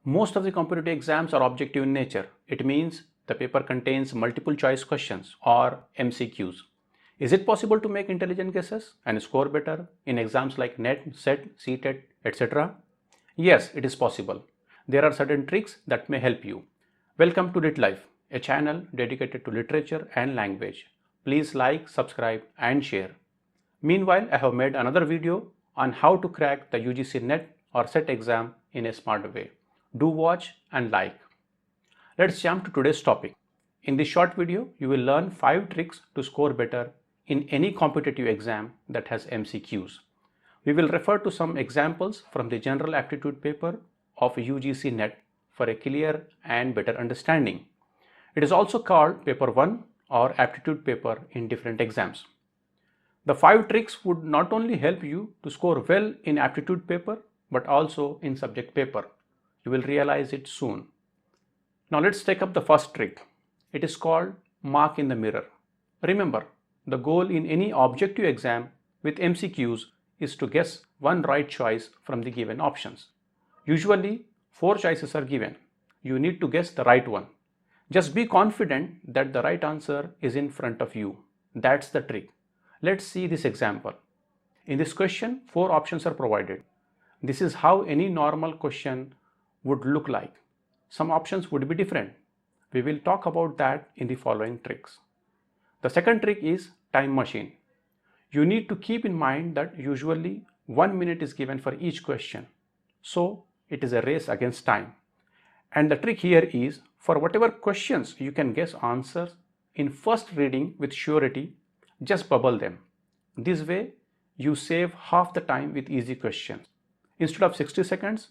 Most of the competitive exams are objective in nature. It means the paper contains multiple choice questions or MCQs. Is it possible to make intelligent guesses and score better in exams like NET, SET, CTET, etc.? Yes, it is possible. There are certain tricks that may help you. Welcome to LitLife, a channel dedicated to literature and language. Please like, subscribe and share. Meanwhile, I have made another video on how to crack the UGC NET or SET exam in a smart way. Do watch and like. Let's jump to today's topic. In this short video, you will learn 5 tricks to score better in any competitive exam that has MCQs. We will refer to some examples from the general aptitude paper of UGC NET for a clear and better understanding. It is also called paper 1 or aptitude paper in different exams. The 5 tricks would not only help you to score well in aptitude paper but also in subject paper. You will realize it soon. Now let's take up the first trick. It is called mark in the mirror. Remember, the goal in any objective exam with MCQs is to guess one right choice from the given options. Usually 4 choices are given. You need to guess the right one. Just be confident that the right answer is in front of you. That's the trick. Let's see this example. In this question, 4 options are provided. This is how any normal question would look like. Some options would be different. We will talk about that in the following tricks. The second trick is time machine. You need to keep in mind that usually 1 minute is given for each question. So it is a race against time. And the trick here is for whatever questions you can guess answers in first reading with surety, just bubble them. This way you save half the time with easy questions. Instead of 60 seconds,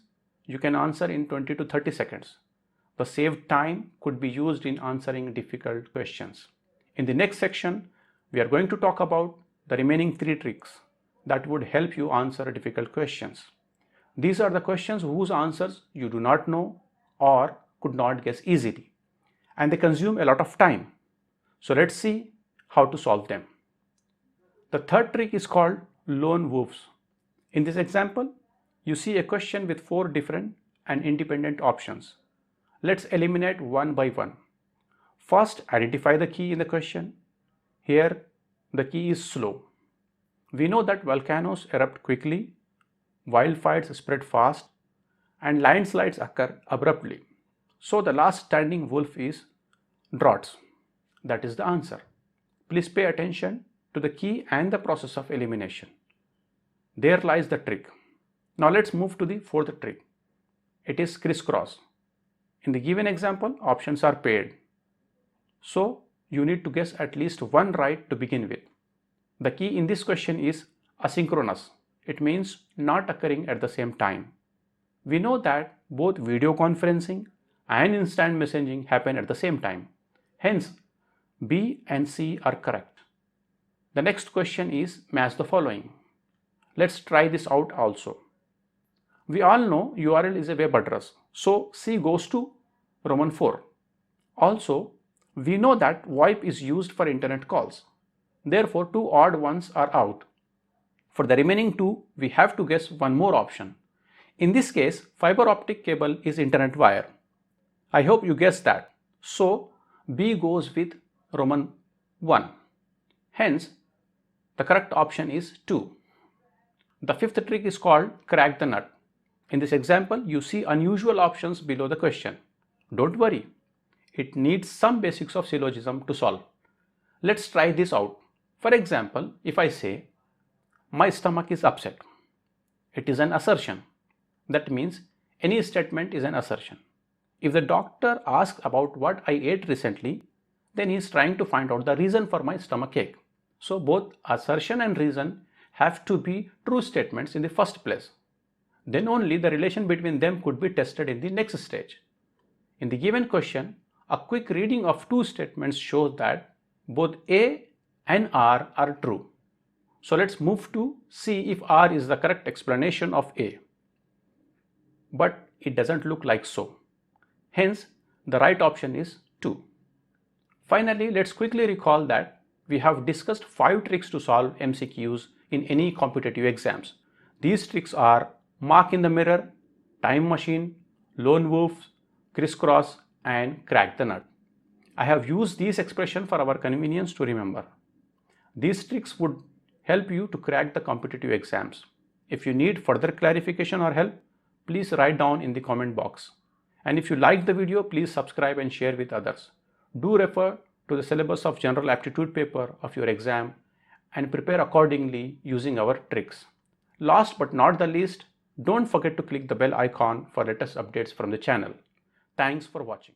you can answer in 20 to 30 seconds. The saved time could be used in answering difficult questions. In the next section, we are going to talk about the remaining 3 tricks that would help you answer difficult questions. These are the questions whose answers you do not know or could not guess easily, and they consume a lot of time. So let's see how to solve them. The third trick is called lone wolves. In this example, you see a question with 4 different and independent options. Let's eliminate one by one. First, identify the key in the question. Here, the key is slow. We know that volcanoes erupt quickly, wildfires spread fast, and landslides occur abruptly. So the last standing wolf is droughts. That is the answer. Please pay attention to the key and the process of elimination. There lies the trick. Now let's move to the fourth trick. It is crisscross. In the given example, options are paired. So you need to guess at least one right to begin with. The key in this question is asynchronous. It means not occurring at the same time. We know that both video conferencing and instant messaging happen at the same time. Hence, B and C are correct. The next question is match the following. Let's try this out also. We all know URL is a web address, so C goes to Roman 4. Also, we know that VoIP is used for internet calls. Therefore, 2 odd ones are out. For the remaining 2, we have to guess one more option. In this case, fiber optic cable is internet wire. I hope you guessed that. So, B goes with Roman 1. Hence, the correct option is 2. The fifth trick is called crack the nut. In this example, you see unusual options below the question. Don't worry, it needs some basics of syllogism to solve. Let's try this out. For example, if I say, my stomach is upset, it is an assertion. That means any statement is an assertion. If the doctor asks about what I ate recently, then he is trying to find out the reason for my stomach ache. So both assertion and reason have to be true statements in the first place. Then only the relation between them could be tested in the next stage. In the given question, a quick reading of 2 statements shows that both A and R are true. So let's move to see if R is the correct explanation of A. But it doesn't look like so. Hence, the right option is 2. Finally, let's quickly recall that we have discussed 5 tricks to solve MCQs in any competitive exams. These tricks are mark in the mirror, time machine, lone wolf, crisscross, and crack the nut. I have used these expressions for our convenience to remember. These tricks would help you to crack the competitive exams. If you need further clarification or help, please write down in the comment box. And if you liked the video, please subscribe and share with others. Do refer to the syllabus of general aptitude paper of your exam and prepare accordingly using our tricks. Last but not the least, don't forget to click the bell icon for latest updates from the channel. Thanks for watching.